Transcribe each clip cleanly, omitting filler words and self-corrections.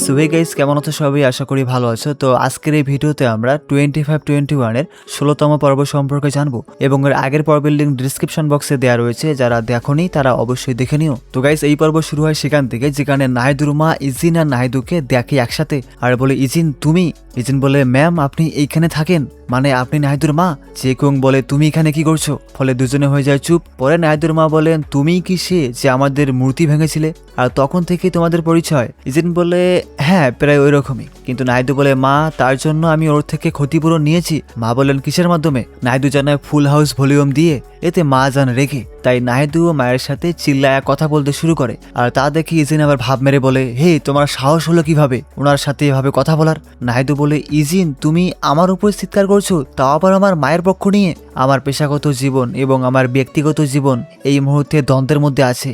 So hey guys, কেমন আছো সবাই? আশা করি ভালো আছো। তো আজকের এই ভিডিওতে আমরা 25-21 এর 16তম পর্ব সম্পর্কে জানবো এবং এর আগের পর্বের লিঙ্ক ডিসক্রিপশন বক্সে দেওয়া রয়েছে, যারা দেখোনি তারা অবশ্যই দেখে নিও। তো গাইস, এই পর্ব শুরু হয় সেখান থেকে যেখানে নাহিদুর মা ইজিন আর নাহিদুকে দেখে একসাথে আর বলে, ইজিন তুমি? ইজিন বলে, ম্যাম আপনি এইখানে থাকেন? মানে আপনি নাহিদুর মা? চেকুং বলে, তুমি এখানে কি করছো? ফলে দুজনে হয়ে যায় চুপ। পরে নাহিদুর মা বলেন, তুমি কি সে যে আমাদের মূর্তি ভেঙেছিলে আর তখন থেকে তোমাদের পরিচয়? ইজিন বলে, হ্যাঁ প্রায় ওই রকমই। কিন্তু নাহিদু বলে, মা তার জন্য আমি ওর থেকে ক্ষতিপূরণ নিয়েছি। মা বলেন, কিসের মাধ্যমে? নাহিদু জানায়, ফুল হাউস ভলিউম দিয়ে। এতে মা জান রেগে, তাই নাহিদু ও মায়ের সাথে চিল্লায়া কথা বলতে শুরু করে। আর তা দেখে ইজিন আবার ভাব মেরে বলে, হে তোমার সাহস হলো কিভাবে ওনার সাথে এভাবে কথা বলার? নাহিদু বলে, ইজিন তুমি আমার উপর চিৎকার করছো, তাও আবার আমার মায়ের পক্ষ নিয়ে? আমার পেশাগত জীবন এবং আমার ব্যক্তিগত জীবন এই মুহূর্তে দ্বন্দ্বের মধ্যে আছে।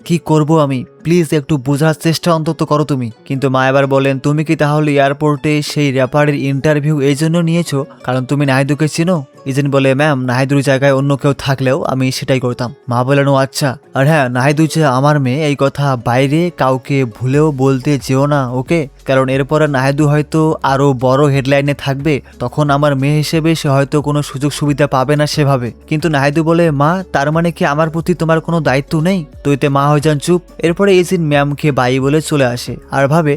কি করব আমি? প্লিজ একটু বোঝার চেষ্টা অন্তত করো তুমি। কিন্তু মা এবার বলেন, তুমি কি তাহলে এয়ারপোর্টে সেই র্যাপারের ইন্টারভিউ এই জন্য নিয়েছো কারণ তুমি নাহিদুকে চিনো? ইজেন বলে, ম্যাম নাহিদুর জায়গায় অন্য কেউ থাকলেও আমি সেটাই করতাম। মা বলেন, ও আচ্ছা। আর হ্যাঁ, নাহিদু যে আমার মেয়ে এই কথা বাইরে কাউকে ভুলেও বলতে যেও না, ওকে? কারণ এরপরে নাহিদু হয়তো আরো বড় হেডলাইনে থাকবে, তখন আমার মেয়ে হিসেবে সে হয়তো কোনো সুযোগ সুবিধা পাবে না সেভাবে। কিন্তু নাহিদু বলে, মা তার মানে কি আমার প্রতি তোমার কোনো দায়িত্ব নেই? তো এতে মা হয়ে যান চুপ। এরপরে ইজিন ম্যামকে বাই বলে চলে আসে আর ভাবে,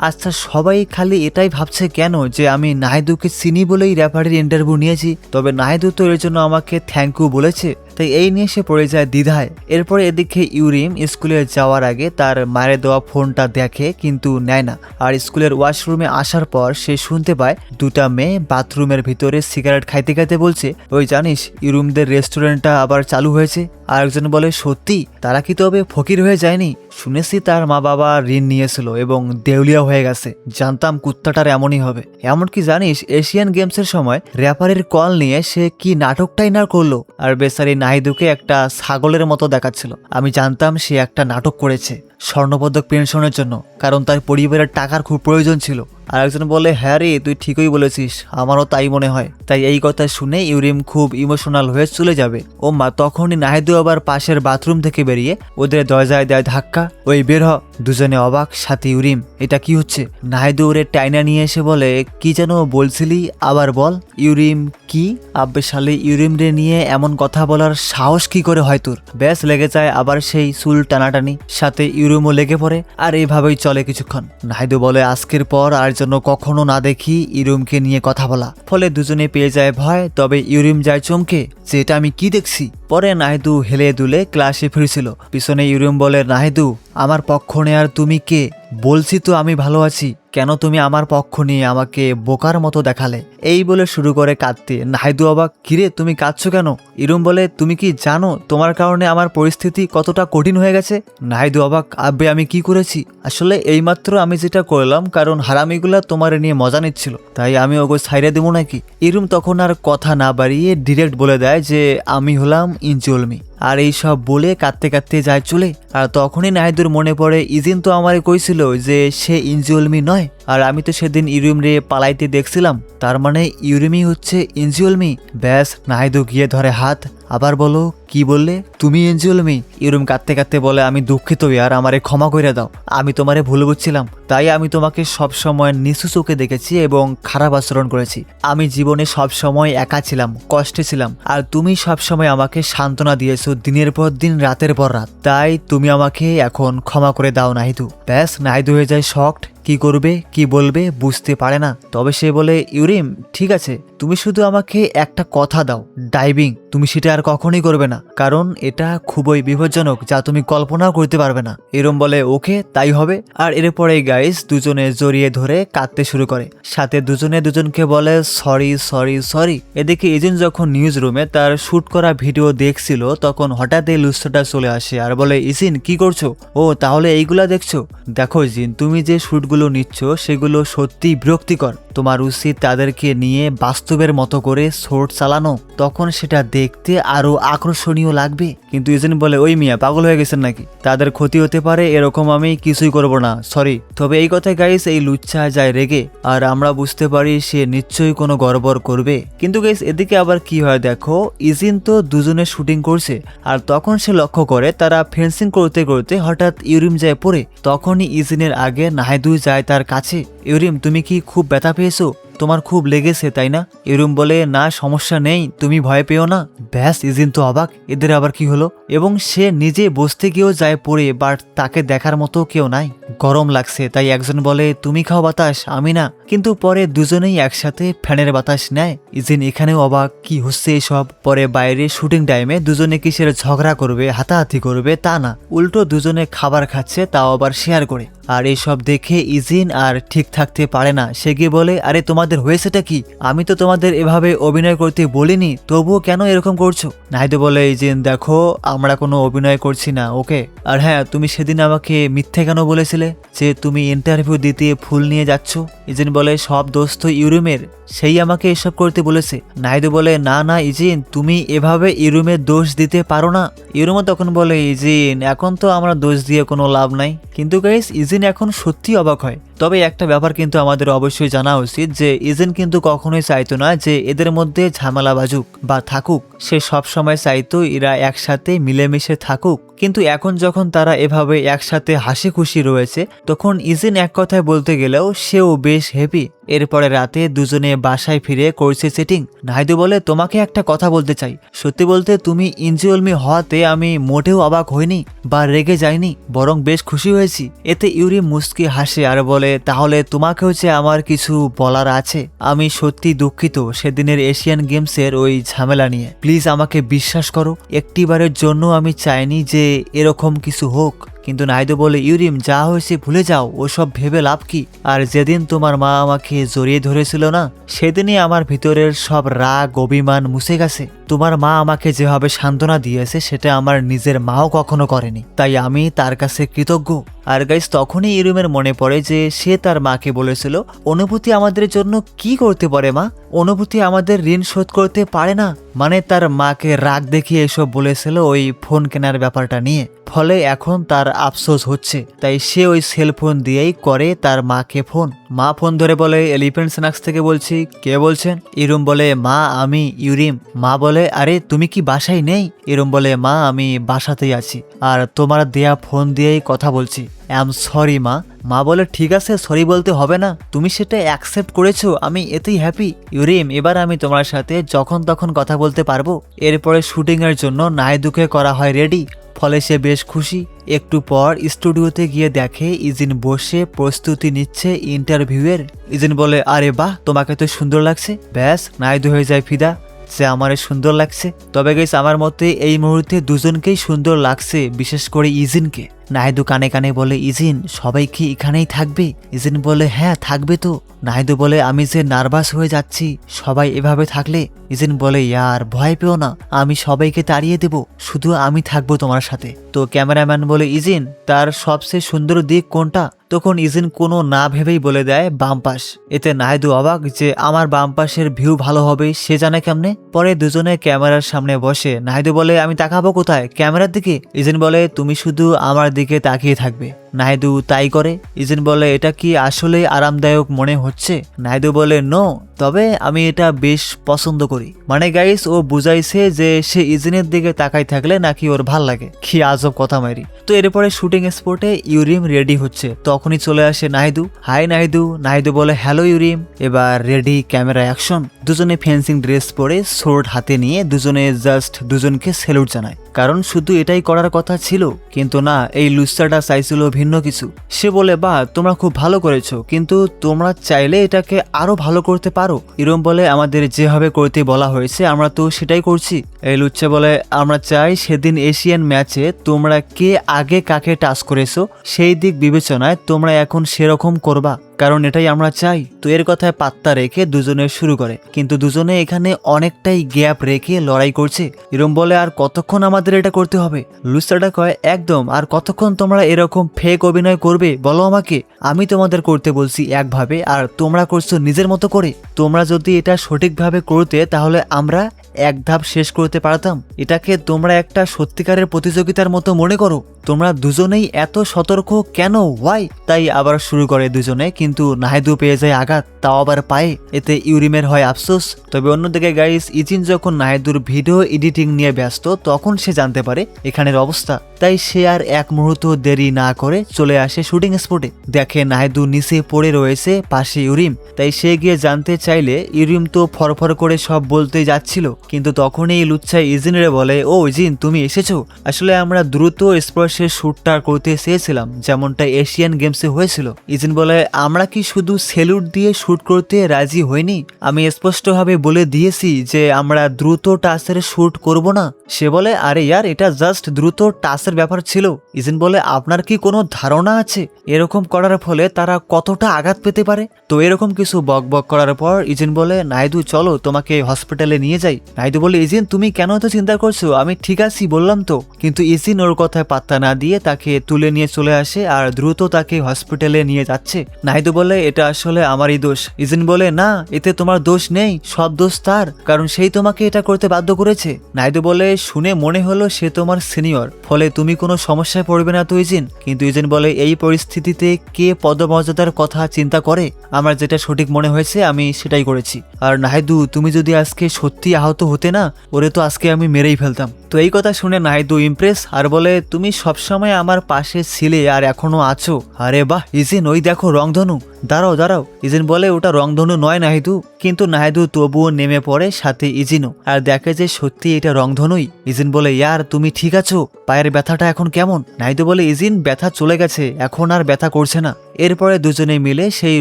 আচ্ছা সবাই খালি এটাই ভাবছে কেন যে আমি নাহিদুকে চিনি বলেই র্যাপারের ইন্টারভিউ নিয়েছি, তবে নাহিদু তো এর জন্য আমাকে থ্যাংক ইউ বলেছে। তাই এই নিয়ে সে পড়ে যায় দ্বিধায়। এরপরে এদিকে ইউরিম স্কুলে যাওয়ার আগে তার মায়ের দেওয়া ফোনটা দেখে কিন্তু নেয় না। আর স্কুলের ওয়াশরুমে আসার পর সে শুনতে পায় দুটা মেয়ে বাথরুমের ভিতরে সিগারেট খাইতে খাইতে বলছে, ওই জানিস ইউরিমদের রেস্টুরেন্টটা আবার চালু হয়েছে? আর একজন বলে, সত্যি? তারা কি তবে ফকির হয়ে যায়নি? শুনেছি তার মা বাবা ঋণ নিয়েছিল এবং দেউলিয়া হয়ে গেছে। জানতাম কুত্তাটার এমনই হবে। এমনকি জানিস এশিয়ান গেমসের সময় র্যাপারের কল নিয়ে সে কি নাটকটাই না করলো, আর বেচারি নাহিদুকে একটা ছাগলের মতো দেখাচ্ছিল। আমি জানতাম সে একটা নাটক করেছে স্বর্ণপদক পেনশনের জন্য, কারণ তার পরিবারের টাকার খুব প্রয়োজন ছিল। আর একজন বলে, হ্যাঁ রে তুই ঠিকই বলেছিস, আমারও তাই মনে হয়। তাই এই কথা শুনে ইউরিম খুব ইমোশনাল হয়ে চলে যাবে। ও মা তখনই নাহিদু আবার পাশের বাথরুম থেকে বেরিয়ে ওদের দরজায় দেয় ধাক্কা, ওই বের হ। দুজনে অবাক, সাথে ইউরিম, এটা কি হচ্ছে? নাহিদু ওরে টাইনা নিয়ে এসে বলে, কি যেন বলছিলি আবার বল। ইউরিম, কি আব্বে শালে ইউরিম রে নিয়ে এমন কথা বলার সাহস কি করে হয় তোর? ব্যাস লেগে যায় আবার সেই চুল টানাটানি, সাথে ইউরিমও লেগে পড়ে। আর এইভাবেই চলে কিছুক্ষণ। নাহিদু বলে, আজকের পর আর জন্য কখনো না দেখি ইউরিমকে নিয়ে কথা বলা। ফলে দুজনে পেয়ে যায় ভয়, তবে ইউরিম যায় চমকে যে এটা আমি কি দেখছি। পরে নাহিদু হেলে দুলে ক্লাসে ফিরছিল। পিছনে ইউরিম বলে, নাহিদু আমার পক্ষ নেয়ার তুমি কে? বলছি তো আমি ভালো আছি, কেন তুমি আমার পক্ষ নিয়ে আমাকে বোকার মতো দেখালে? এই বলে শুরু করে কাঁদতে। নাহিদু অবাক, কিরে তুমি কাঁদছো কেন? ইরুম বলে, তুমি কি জানো তোমার কারণে আমার পরিস্থিতি কতটা কঠিন হয়ে গেছে? নাহিদু অবাক, আব্বে আমি কি করেছি? আসলে এইমাত্র আমি যেটা করলাম কারণ হারামিগুলা তোমার নিয়ে মজা নিচ্ছিল, তাই আমি ওগো ছাইরে দেবো নাকি? ইরুম তখন আর কথা না বাড়িয়ে ডিরেক্ট বলে দেয় যে আমি হলাম ইনজুলমি। আর এই সব বলে কাঁদতে কাঁদতে যায় চলে। আর তখনই নাহিদুর মনে পড়ে, ইজিন তো আমারে কইছিল যে সে ইনজুলমি নয়, আর আমি তো সেদিন ইউরিম রে পালাইতে দেখছিলাম, তার মানে ইউরিমি হচ্ছে ইনজুলমি। ব্যাস, নাহিদু গিয়ে ধরে হাত। আবার বলো, কি বললে তুমি ইনজুলমি? ইউরিম কাঁদতে কাঁদতে বলে, আমি দুঃখিত ইয়ার, আমারে ক্ষমা করে দাও। আমি তোমারে ভুল বুঝছিলাম, তাই আমি তোমাকে সবসময় নিচু চোখে দেখেছি এবং খারাপ আচরণ করেছি। আমি জীবনে সবসময় একা ছিলাম, কষ্টে ছিলাম, আর তুমি সবসময় আমাকে সান্ত্বনা দিয়েছো দিনের পর দিন, রাতের পর রাত। তাই তুমি আমাকে এখন ক্ষমা করে দাও নাহিদু। ব্যাস, নাহিদু হয়ে যায় শকড। কি করবে কি বলবে বুঝতে পারে না। তবে সে বলে, ইউরিম ঠিক আছে, তুমি শুধু আমাকে একটা কথা দাও, ডাইভিং। তুমি সেটা আর কখনোই করবে না, কারণ এটা খুবই বিপজ্জনক, যা তুমি কল্পনাও করতে পারবে না। ইরম বলে, ওকে তাই হবে। আর এরপরে গাইস দুজনে জড়িয়ে ধরে কাঁদতে শুরু করে, সাথে দুজনে দুজনকে বলে সরি সরি সরি। এদিকে ইজিন যখন নিউজ রুমে তার শুট করা ভিডিও দেখছিল, তখন হঠাৎ এই লুচ্ছাটা চলে আসে আর বলে, ইজিন কি করছো? ও তাহলে এইগুলা দেখছো? দেখো ইজিন, তুমি যে শুট গুলো নিচ্ছ সেগুলো সত্যি বিরক্তিকর। তোমার উচিত তাদেরকে নিয়ে বাস্তবের মতো করে শোট চালানো, তখন সেটা দেখতে আরো আকর্ষণীয় লাগবে। কিন্তু ইজেন বলে, ওই মিয়া পাগল হয়ে গেছেন নাকি, তাদের ক্ষতি হতে পারে, এরকম আমি কিছুই করব না, সরি। তবে এই কথায় গাইস এই লুচ্চা যায় রেগে, আর আমরা বুঝতে পারি সে নিশ্চয়ই কোনো গড়বড় করবে। কিন্তু গাইস এদিকে আবার কি হয় দেখো, ইজিন তো দুজনে শুটিং করছে, আর তখন সে লক্ষ্য করে তারা ফেন্সিং করতে করতে হঠাৎ ইউরিম যায় পড়ে। তখনই ইজিনের আগে নাহিদু যায় তার কাছে। ইউরিম, তুমি কি খুব ব্যথা পেয়েছো? তোমার খুব লেগেছে তাই না? ইউরিম বলে, না সমস্যা নেই, তুমি ভয় পেও না। ব্যাস, ইজিন তো অবাক, এদের আবার কি হলো, এবং সে নিজে বসতে গিয়েও যায় পড়ে, বাট তাকে দেখার মতো কেউ নাই। গরম লাগছে তাই একজন বলে, তুমি খাও বাতাস, আমি না। কিন্তু পরে দুজনেই একসাথে ফ্যানের বাতাস নেয়। ইজিন এখানেও অবাক, কি হচ্ছে এসব। পরে বাইরে শুটিং টাইমে দুজনে কিসের ঝগড়া করবে, হাতাহাতি করবে তা না, উল্টো দুজনে খাবার খাচ্ছে, তাও আবার শেয়ার করে। আর এইসব দেখে ইজিন আর ঠিক থাকতে পারে না, সে গিয়ে বলে, আরে তোমাদের হয়েছেটা কি? আমি তো তোমাদের এভাবে অভিনয় করতে বলিনি, তবুও কেন এরকম করছো? নাহিদ বলে, ইজিন দেখো, আমরা কোনো অভিনয় করছি না, ওকে। আর হ্যাঁ, তুমি সেদিন আমাকে মিথ্যে কেন বলেছিলে যে তুমি ইন্টারভিউ দিতে ফুল নিয়ে যাচ্ছ? ইজিন বলে, সব দোষ তো ইউরিমের, সেই আমাকে এসব করতে বলেছে। নাহিদ বলে, না না ইজিন, তুমি এভাবে ইউরিমের দোষ দিতে পারো না। ইউরিমও তখন বলে, ইজিন এখন তো আমরা দোষ দিয়ে কোনো লাভ নাই। কিন্তু গাইস ইজিন এখন সত্যি অবাক হয়। তবে একটা ব্যাপার কিন্তু আমাদের অবশ্যই জানা উচিত যে ইজিন কিন্তু কখনোই চাইতো না যে এদের মধ্যে ঝামেলা বাজুক বা থাকুক। সে সব সময় চাইতো এরা একসাথে মিলেমিশে থাকুক। কিন্তু এখন যখন তারা এভাবে একসাথে হাসি খুশি রয়েছে, তখন ইজিন এক কথায় বলতে গেলেও সেও বেশ হ্যাপি। এরপরে রাতে দুজনে বাসায় ফিরে করছে সেটিং। নাহিদু বলে, তোমাকে একটা কথা বলতে চাই, সত্যি বলতে তুমি ইনজিওলমি হওয়াতে আমি মোটেও অবাক হইনি বা রেগে যাইনি, বরং বেশ খুশি হয়েছি। এতে ইউরি মুস্কি হাসে আর বলে, তাহলে তোমাকেও যে আমার কিছু বলার আছে। আমি সত্যি দুঃখিত সেদিনের এশিয়ান গেমসের ওই ঝামেলা নিয়ে, প্লিজ আমাকে বিশ্বাস করো, একটিবারের জন্য আমি চাইনি যে এরকম কিছু হোক। কিন্তু নাহিদু বলে, ইউরিম যা হয়েছে ভুলে যাও, ওসব ভেবে লাভ কি? আর যেদিন তোমার মা আমাকে জড়িয়ে ধরেছিল না, সেদিনই আমার ভিতরের সব রাগ অভিমান মুছে গেছে। তোমার মা আমাকে যেভাবে সান্ত্বনা দিয়েছে সেটা আমার নিজের মাও কখনো করেনি, তাই আমি তার কাছে কৃতজ্ঞ। আর গাইস তখনই ইউরিমের মনে পড়ে যে সে তার মাকে বলেছিল, অনুভূতি আমাদের জন্য কি করতে পারে মা? অনুভূতি আমাদের ঋণ শোধ করতে পারে না। মানে তার মাকে রাগ দেখিয়ে এসব বলেছিল ওই ফোন কেনার ব্যাপারটা নিয়ে। ফলে এখন তার আফসোস হচ্ছে, তাই সে ওই সেলফোন দিয়েই করে তার মাকে ফোন। মা ফোন ধরে বলে, এলিফ্যান্ট স্ন্যাক্স থেকে বলছি, কে বলছেন? ইরুম বলে, মা আমি ইউরিম। মা বলে, আরে তুমি কি বাসায় নেই? ইরুম বলে, মা আমি বাসাতেই আছি, আর তোমার দেয়া ফোন দিয়েই কথা বলছি। আই এম সরি মা। মা বলে, ঠিক আছে, সরি বলতে হবে না, তুমি সেটা অ্যাকসেপ্ট করেছো, আমি এতেই হ্যাপি। ইউরিম এবার আমি তোমার সাথে যখন তখন কথা বলতে পারবো। এরপরে শুটিং এর জন্য নাহিদুকে করা হয় রেডি, ফলে সে বেশ খুশি। একটু পর স্টুডিওতে গিয়ে দেখে ইজিন বসে প্রস্তুতি নিচ্ছে ইন্টারভিউয়ের। ইজিন বলে, আরে বাহ, তোমাকে তো সুন্দর লাগছে। ব্যাস, নাহিদু হয়ে যায় ফিদা যে আমারে সুন্দর লাগছে। তবে গাইস আমার মতে এই মুহূর্তে দুজনকেই সুন্দর লাগছে, বিশেষ করে ইজিনকে। নাহিদু কানে কানে বলে, ইজিন সবাই কি এখানেই থাকবে? ইজিন বলে, হ্যাঁ থাকবে তো। নাহিদু বলে, আমি যে নার্ভাস হয়ে যাচ্ছি সবাই এভাবে থাকলে। ইজিন বলে, ইয়ার ভয় পেও না, আমি সবাইকে তাড়িয়ে দেব, শুধু আমি থাকবো তোমার সাথে। তো ক্যামেরাম্যান বলে, ইজিন তার সবচেয়ে সুন্দর দিক কোনটা? তখন ইজিন কোনো না ভেবেই বলে দেয়, বাম পাশ। এতে নাহিদু অবাক যে আমার বাম পাশের ভিউ ভালো হবে সে জানে কেমনে। পরে দুজনে ক্যামেরার সামনে বসে। নাহিদু বলে, আমি তাকাবো কোথায়? ক্যামেরার দিকে। ইজিন বলে, তুমি শুধু আমার দিকে তাকিয়ে থাকবে। নাহিদু তাই করে। ইজিন বলে, এটা কি আসলে আরামদায়ক মনে হচ্ছে? নাহিদু বলে, নো, তবে আমি এটা বেশ পছন্দ করি। মানে গাইস ও বুঝাইছে যে সে ইজিনের দিকে তাকাই থাকলে নাকি ওর ভাল লাগে। কি আজব কথা মারি। তো এরপরে শুটিং স্পটে ইউরিম রেডি হচ্ছে, তখনই চলে আসে নাহিদু। হাই নাহিদু। নাহিদু বলে, হ্যালো ইউরিম। এবার রেডি, ক্যামেরা অ্যাকশন। দুজনে ফেন্সিং ড্রেস পরে সোর্ড হাতে নিয়ে দুজনে জাস্ট দুজনকে স্যালুট জানায়, কারণ শুধু এটাই করার কথা ছিল। কিন্তু না, এই লুচ্চাটা চাইছিল ভিন্ন কিছু। সে বলে, বাহ তোমরা খুব ভালো করেছো, কিন্তু তোমরা চাইলে এটাকে আরো ভালো করতে পারো। ইরম বলে, আমাদের যেভাবে করতে বলা হয়েছে আমরা তো সেটাই করছি। এই লুচ্চা বলে, আমরা চাই সেদিন এশিয়ান ম্যাচে তোমরা কে আগে কাকে টাচ করেছো সেই দিক বিবেচনায় তোমরা এখন সেরকম করবা, কারণ এটাই আমরা চাই। তো এর কথায় পাত্তা রেখে দুজনে শুরু করে, কিন্তু দুজনে এখানে অনেকটাই গ্যাপ রেখে লড়াই করছে। ইরম বলে আর কতক্ষণ আমাদের এটা করতে হবে? লুসাটা কয় একদম, আর কতক্ষণ তোমরা এরকম ফেক অভিনয় করবে বলো আমাকে? আমি তোমাদের করতে বলছি একভাবে আর তোমরা করছো নিজের মতো করে। তোমরা যদি এটা সঠিকভাবে করতে তাহলে আমরা এক ধাপ শেষ করতে পারতাম। এটাকে তোমরা একটা সত্যিকারের প্রতিযোগিতার মতো মনে করো। তোমরা দুজনেই এত সতর্ক কেন? ওয়াই? তাই আবার শুরু করে দুজনে, কিন্তু নাহিদু পেয়ে যায় আঘাত, তাও আবার পায়ে। এতে ইউরিমের হয় আফসোস। তবে অন্যদিকে গাইস, ইজিন যখন নাহিদুর ভিডিও এডিটিং নিয়ে ব্যস্ত তখন সে জানতে পারে এখানের অবস্থা। তাই সে আর এক মুহূর্ত দেরি না করে চলে আসে শুটিং স্পটে। দেখে নাহিদু নিচে পড়ে রয়েছে, পাশে ইউরিম। তাই সে গিয়ে জানতে চাইলে ইউরিম তো ফরফর করে সব বলতে যাচ্ছিল, কিন্তু তখনই লুচ্ছা ইজিনের বলে, ও ইজিন তুমি এসেছো। আসলে আমরা দ্রুত স্পর্শের শ্যুটটা করতে চেয়েছিলাম, যেমনটা এশিয়ান গেমসে হয়েছিল। ইজিন বলে, আমরা কি শুধু সেলুট দিয়ে শ্যুট করতে রাজি হইনি? আমি স্পষ্টভাবে বলে দিয়েছি যে আমরা দ্রুত টাচের শ্যুট করব না। সে বলে, আরে ইয়ার, এটা জাস্ট দ্রুত টাচের ব্যাপার ছিল। ইজিন বলে, আপনার কি কোনো ধারণা আছে এরকম করার ফলে তারা কতটা আঘাত পেতে পারে? তো এরকম কিছু বক বক করার পর ইজিন বলে, নাহিদু চলো তোমাকে হসপিটালে নিয়ে যাই। নাহিদু বলে, ইজিন তুমি কেন তো চিন্তা করছো? আমি ঠিক আছি বললাম তো। কিন্তু ইজিন ওর কথায় পাত্তা না দিয়ে তাকে তুলে নিয়ে চলে আসে আর দ্রুত তাকে হসপিটালে নিয়ে যাচ্ছে। নাহিদু বলে, এটা আসলে আমারই দোষ। ইজিন বলে, না, এতে তোমার দোষ নেই, সব দোষ তার, কারণ সেই তোমাকে এটা করতে বাধ্য করেছে। নাহিদু বলে, শুনে মনে হলো সে তোমার সিনিয়র, ফলে তুমি কোনো সমস্যায় পড়বে না তো ইজিন। কিন্তু ইজিন বলে, এই পরিস্থিতিতে কে পদমর্যাদার কথা চিন্তা করে? আমার যেটা সঠিক মনে হয়েছে আমি সেটাই করেছি। আর নাহিদু, তুমি যদি আজকে সত্যি আহত হতে না, ওরে তো আজকে আমি মেরেই ফেলতাম। তো এই কথা শুনে নাহিদু ইমপ্রেস আর বলে, তুমি সবসময় আমার পাশে ছিলে আর এখনো আছো। আরে বাহ ইজিন, ওই দেখো রংধনু। দাঁড়াও দাঁড়াও। ইজিন বলে, ওটা রংধনু নয় নাহিদু। কিন্তু নাহিদু তবুও নেমে পড়ে, সাথে ইজিনও, আর দেখে যে সত্যি এটা রংধনুই। ইজিন বলে, ইয়ার তুমি ঠিক আছো? পায়ের ব্যথাটা এখন কেমন? নাহিদু বলে, ইজিন ব্যথা চলে গেছে, এখন আর ব্যথা করছে না। এরপরে দুজনে মিলে সেই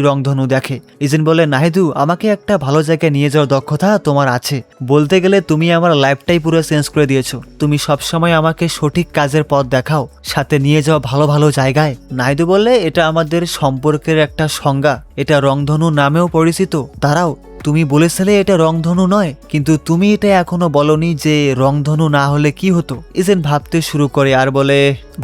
রংধনু দেখে। ইজিন বলে, নাহিদু আমাকে একটা ভালো জায়গায় নিয়ে যাওয়ার দক্ষতা তোমার আছে। বলতে গেলে তুমি আমার লাইফটাই পুরো চেঞ্জ করে দিয়েছো। তুমি সবসময় আমাকে সঠিক কাজের পথ দেখাও, সাথে নিয়ে যাও ভালো ভালো জায়গায়। নাহিদু বললে, এটা আমাদের সম্পর্কের একটা সংজ্ঞা, এটা রংধনু নামেও পরিচিত। দাঁড়াও, তুমি বলেছিলে এটা রংধনু নয়, কিন্তু তুমি এটা এখনো বলনি যে রংধনু না হলে কি হতো। ইজেন ভাবতে শুরু করে আর বলে,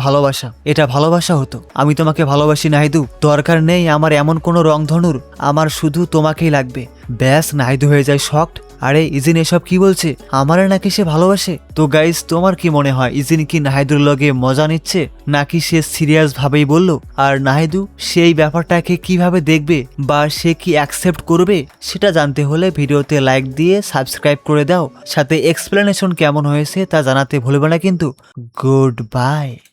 ভালোবাসা। এটা ভালোবাসা হতো। আমি তোমাকে ভালোবাসি নাহিদু, দরকার নেই আমার এমন কোনো রংধনুর, আমার শুধু তোমাকেই লাগবে। ব্যাস, নাহিদু হয়ে যায় শকড। আরে ইজিন এসব কি বলছে? আমারে নাকি সে ভালোবাসে? তো গাইস, তোমার কি মনে হয় ইজিন কি নাহিদুর লগে মজা নিচ্ছে, নাকি সে সিরিয়াস ভাবেই বলল? আর নাহিদু সেই ব্যাপারটাকে কিভাবে দেখবে বা সে কি অ্যাকসেপ্ট করবে, সেটা জানতে হলে ভিডিওতে লাইক দিয়ে সাবস্ক্রাইব করে দাও, সাথে এক্সপ্লেনেশন কেমন হয়েছে তা জানাতে ভুলবে না কিন্তু। Good bye.